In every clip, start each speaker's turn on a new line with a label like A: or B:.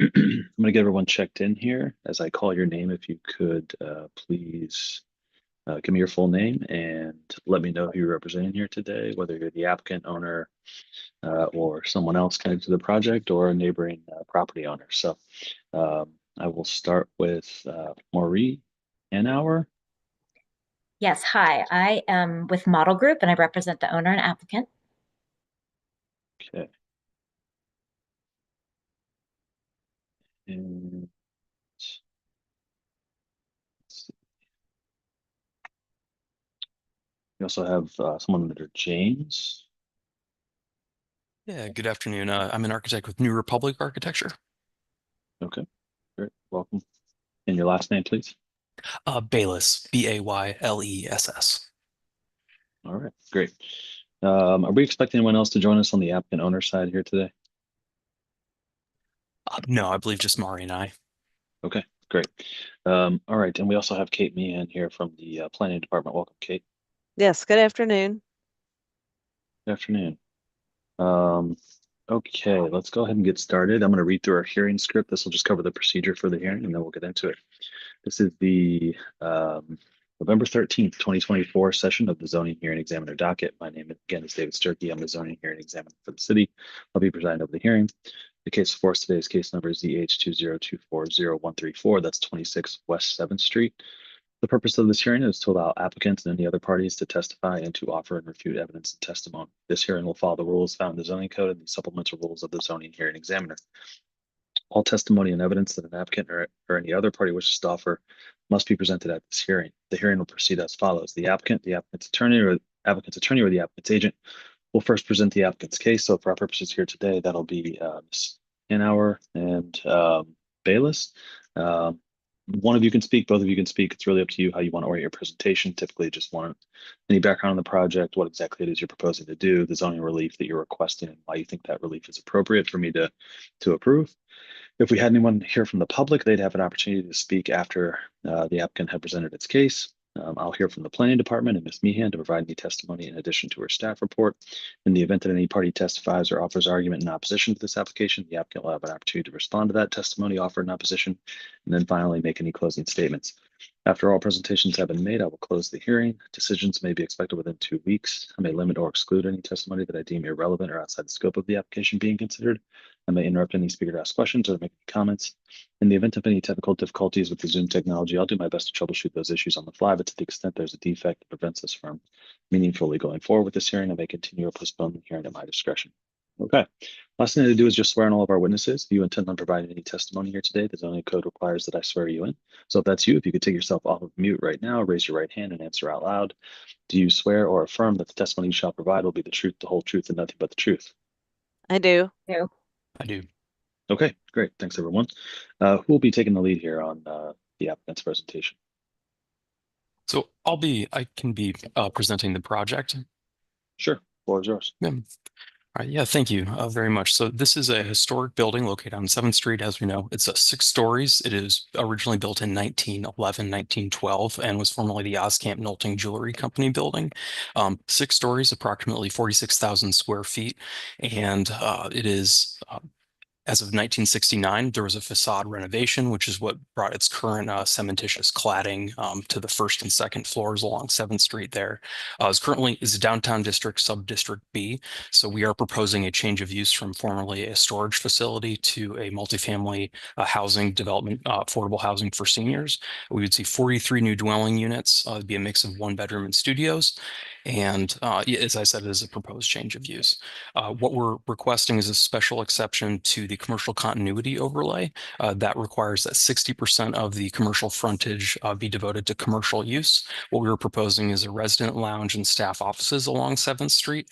A: I'm going to get everyone checked in here. As I call your name, if you could please give me your full name and let me know who you're representing here today, whether you're the applicant, owner, or someone else connected to the project or a neighboring property owner. So I will start with Maureen Hanauer.
B: Yes, hi. I am with Model Group and I represent the owner and applicant.
A: Okay. And we also have someone under James.
C: Yeah, good afternoon. I'm an architect with New Republic Architecture.
A: Okay, great. Welcome. And your last name, please.
C: Bayless, Bayless.
A: All right, great. Are we expecting anyone else to join us on the applicant owner side here today?
C: No, I believe just Mari and I.
A: Okay, great. All right, and we also have Kate Meehan here from the planning department. Welcome, Kate.
D: Yes, good afternoon.
A: Good afternoon. Okay, let's go ahead and get started. I'm going to read through our hearing script. This will just cover the procedure for the hearing, and then we'll get into it. This is the November 13th, 2024 session of the Zoning Hearing Examiner docket. My name again is David Sturkey. I'm the Zoning Hearing Examiner for the city. I'll be presiding over the hearing. The case before us today is case number ZH20240134. That's 26 West 7th Street. The purpose of this hearing is to allow applicants and any other parties to testify and to offer and refute evidence and testimony. This hearing will follow the rules found in the zoning code and the supplemental rules of the Zoning Hearing Examiner. All testimony and evidence that an applicant or any other party wishes to offer must be presented at this hearing. The hearing will proceed as follows. The applicant's attorney, or the applicant's agent will first present the applicant's case. So for our purposes here today, that'll be Ms. Hanauer and Bayless. One of you can speak, both of you can speak. It's really up to you how you want to orient your presentation. Typically just want any background on the project, what exactly it is you're proposing to do, the zoning relief that you're requesting, and why you think that relief is appropriate for me to approve. If we had anyone here from the public, they'd have an opportunity to speak after the applicant had presented its case. I'll hear from the planning department and Ms. Meehan to provide any testimony in addition to her staff report. In the event that any party testifies or offers argument in opposition to this application, the applicant will have an opportunity to respond to that testimony offered in opposition, and then finally make any closing statements. After all presentations have been made, I will close the hearing. Decisions may be expected within 2 weeks. I may limit or exclude any testimony that I deem irrelevant or outside the scope of the application being considered. I may interrupt any speaker to ask questions or make any comments. In the event of any technical difficulties with the Zoom technology, I'll do my best to troubleshoot those issues on the fly, but to the extent there's a defect that prevents us from meaningfully going forward with this hearing, I may continue or postpone the hearing at my discretion. Okay. Last thing to do is just swear in all of our witnesses. If you intend on providing any testimony here today, the zoning code requires that I swear you in. So if that's you, if you could take yourself off of mute right now, raise your right hand and answer out loud. Do you swear or affirm that the testimony you shall provide will be the truth, the whole truth, and nothing but the truth?
D: I do.
C: I do.
A: Okay, great. Thanks, everyone. Who will be taking the lead here on the applicant's presentation?
C: So I can be presenting the project.
A: Sure, floor is yours.
C: Yeah. All right, yeah, thank you very much. So this is a historic building located on 7th Street, as we know. It's 6 stories. It is originally built in 1911, 1912, and was formerly the Oscamp Knolting Jewelry Company building. 6 stories, approximately 46,000 square feet, and it is as of 1969, there was a facade renovation, which is what brought its current cementitious cladding to the first and second floors along 7th Street there. Is currently is a downtown district, sub-district B. So we are proposing a change of use from formerly a storage facility to a multifamily housing development, affordable housing for seniors. We would see 43 new dwelling units. It'd be a mix of 1-bedroom and studios. And as I said, it is a proposed change of use. What we're requesting is a special exception to the commercial continuity overlay that requires that 60% of the commercial frontage be devoted to commercial use. What we were proposing is a resident lounge and staff offices along 7th Street.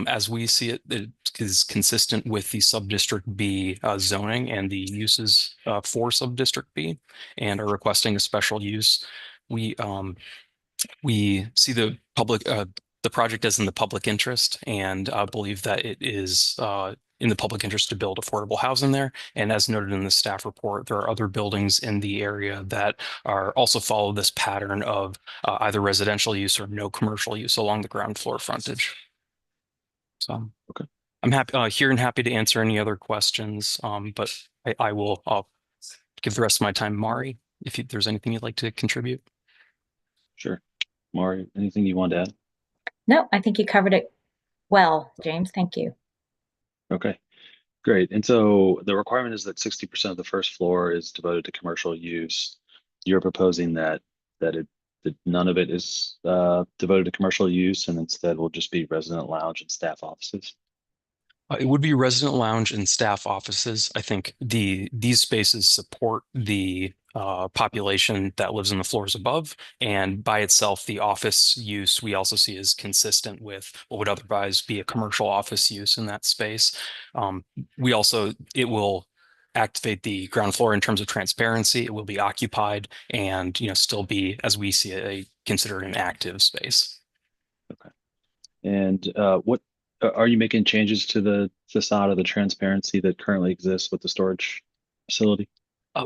C: As we see it, it is consistent with the Subdistrict B zoning and the uses for Subdistrict B, and are requesting a special use. We see the project as in the public interest, and believe that it is in the public interest to build affordable housing there. And as noted in the staff report, there are other buildings in the area that are also follow this pattern of either residential use or no commercial use along the ground floor frontage. So,
A: okay,
C: I'm happy here and happy to answer any other questions. But I'll give the rest of my time, Mari, if there's anything you'd like to contribute.
A: Sure. Mari, anything you want to add?
B: No, I think you covered it well, James. Thank you.
A: Okay, great. And so the requirement is that 60% of the first floor is devoted to commercial use. You're proposing that none of it is devoted to commercial use, and instead will just be resident lounge and staff offices.
C: It would be resident lounge and staff offices. I think these spaces support the population that lives on the floors above, and by itself, the office use we also see is consistent with what would otherwise be a commercial office use in that space. It will activate the ground floor in terms of transparency. It will be occupied and still be, as we see it, considered an active space.
A: Okay. And what are you making changes to the facade of the transparency that currently exists with the storage facility?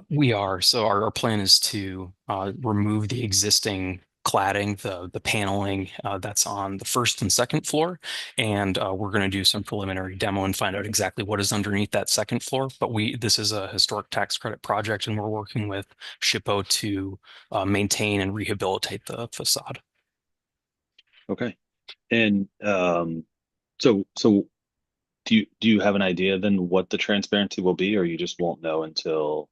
C: We are. So our plan is to remove the existing cladding, the paneling that's on the first and second floor. And we're going to do some preliminary demo and find out exactly what is underneath that second floor. But this is a historic tax credit project, and we're working with SHPO to maintain and rehabilitate the facade.
A: Okay. And so do you have an idea then what the transparency will be, or you just won't know until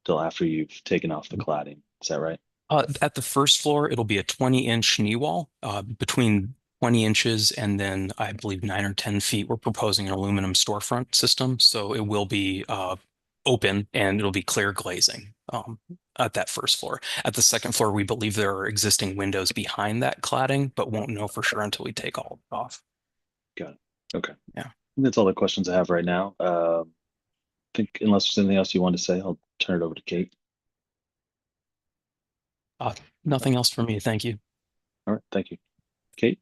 A: after you've taken off the cladding? Is that right?
C: At the first floor, it'll be a 20-inch knee wall between 20 inches and then I believe 9 or 10 feet. We're proposing an aluminum storefront system, so it will be open and it'll be clear glazing at that first floor. At the second floor, we believe there are existing windows behind that cladding, but won't know for sure until we take all of it off.
A: Got it. Okay.
C: Yeah.
A: That's all the questions I have right now. I think unless there's anything else you want to say, I'll turn it over to Kate.
C: Nothing else for me. Thank you.
A: All right. Thank you. Kate?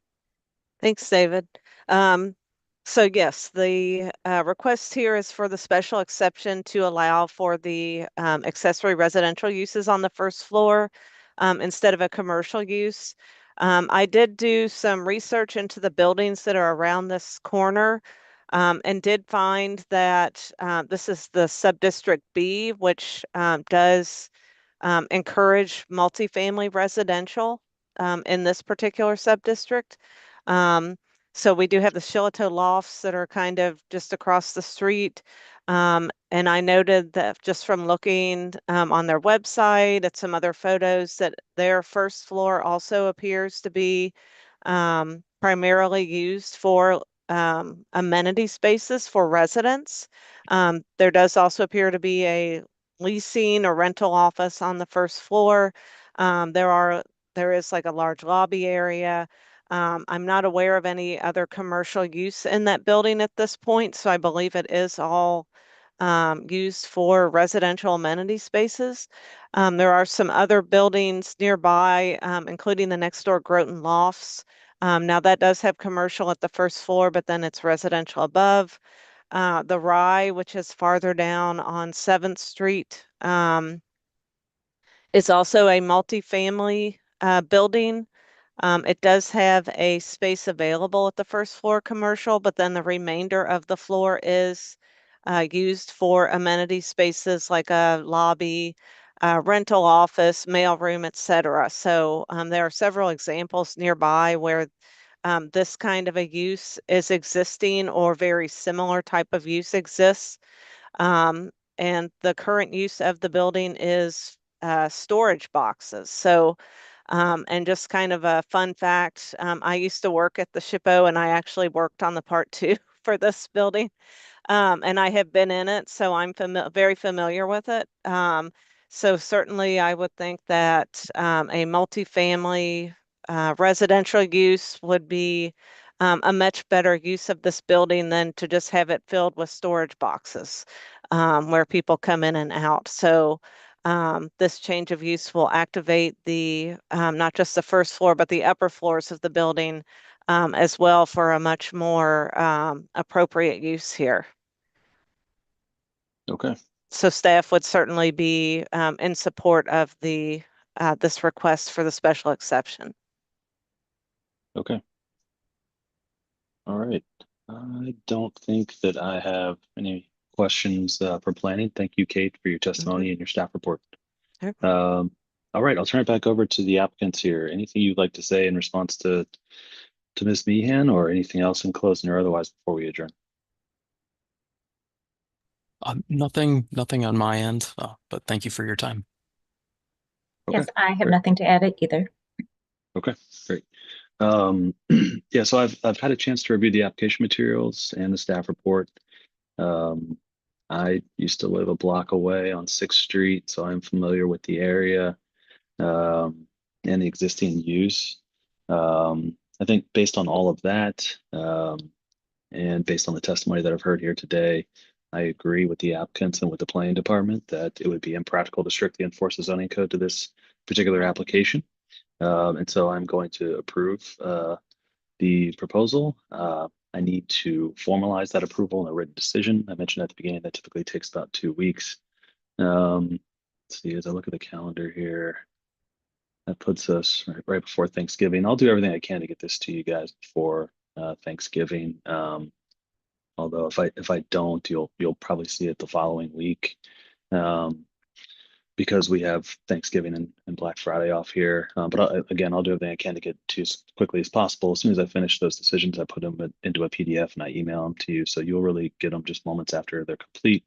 D: Thanks, David. So yes, the request here is for the special exception to allow for the accessory residential uses on the first floor instead of a commercial use. I did do some research into the buildings that are around this corner and did find that this is the subdistrict B, which does encourage multifamily residential in this particular subdistrict. So we do have the Shiloh lofts that are kind of just across the street. And I noted that just from looking on their website at some other photos that their first floor also appears to be primarily used for amenity spaces for residents. There does also appear to be a leasing or rental office on the first floor. There is like a large lobby area. I'm not aware of any other commercial use in that building at this point, so I believe it is all used for residential amenity spaces. There are some other buildings nearby, including the next door Groton Lofts. Now that does have commercial at the first floor, but then it's residential above. The Rye, which is farther down on 7th Street, is also a multifamily building. It does have a space available at the first floor commercial, but then the remainder of the floor is used for amenity spaces like a lobby, rental office, mailroom, etc. So there are several examples nearby where this kind of a use is existing or very similar type of use exists. And the current use of the building is storage boxes. So, and just kind of a fun fact, I used to work at the SHPO and I actually worked on the part 2 for this building. And I have been in it, so I'm very familiar with it. So certainly I would think that a multifamily residential use would be a much better use of this building than to just have it filled with storage boxes where people come in and out. So this change of use will activate the not just the first floor, but the upper floors of the building as well for a much more appropriate use here.
A: Okay.
D: So staff would certainly be in support of the this request for the special exception.
A: Okay. All right. I don't think that I have any questions for planning. Thank you, Kate, for your testimony and your staff report.
D: Sure.
A: All right, I'll turn it back over to the applicants here. Anything you'd like to say in response to Ms. Meehan, or anything else in closing or otherwise before we adjourn?
C: Nothing on my end, but thank you for your time.
A: Okay,
B: Yes, I have
A: great.
B: nothing to add either.
A: Okay, great. Yeah, so I've had a chance to review the application materials and the staff report. I used to live a block away on 6th Street, so I'm familiar with the area and the existing use. I think based on all of that, and based on the testimony that I've heard here today, I agree with the applicants and with the planning department that it would be impractical to strictly enforce the zoning code to this particular application. And so I'm going to approve the proposal. I need to formalize that approval in a written decision. I mentioned at the beginning that typically takes about 2 weeks. Let's see, as I look at the calendar here, that puts us right before Thanksgiving. I'll do everything I can to get this to you guys before Thanksgiving. Although if I don't, you'll probably see it the following week. Because we have Thanksgiving and Black Friday off here. But again, I'll do everything I can to get to you as quickly as possible. As soon as I finish those decisions, I put them into a PDF and I email them to you. So you'll really get them just moments after they're complete.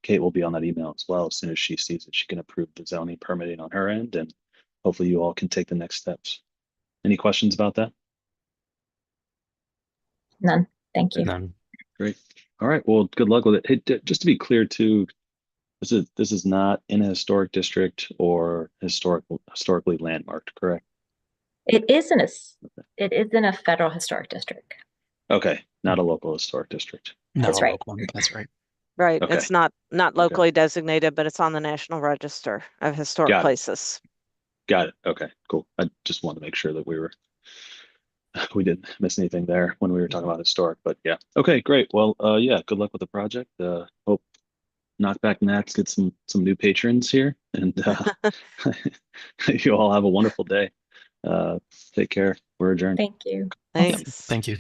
A: Kate will be on that email as well. As soon as she sees it, she can approve the zoning permitting on her end, and hopefully you all can take the next steps. Any questions about that?
B: None. Thank you.
C: And then,
A: Great. All right. Well, good luck with it. Hey, just to be clear too, this is not in a historic district or historically landmarked, correct?
B: It is in a federal historic district.
A: Okay, not a local historic district.
C: not
B: That's
C: a
B: right.
C: local one. That's right.
D: Right.
A: Okay.
D: It's not locally designated, but it's on the National Register of Historic
A: Got it.
D: Places.
A: Got it. Okay, cool. I just wanted to make sure that we didn't miss anything there when we were talking about historic, but yeah. Okay, great. Well, yeah, good luck with the project. Hope Knockback Nats get some new patrons here, and you all have a wonderful day. Take care. We're adjourned.
B: Thank you.
C: Yep,
D: Thanks.
C: thank you.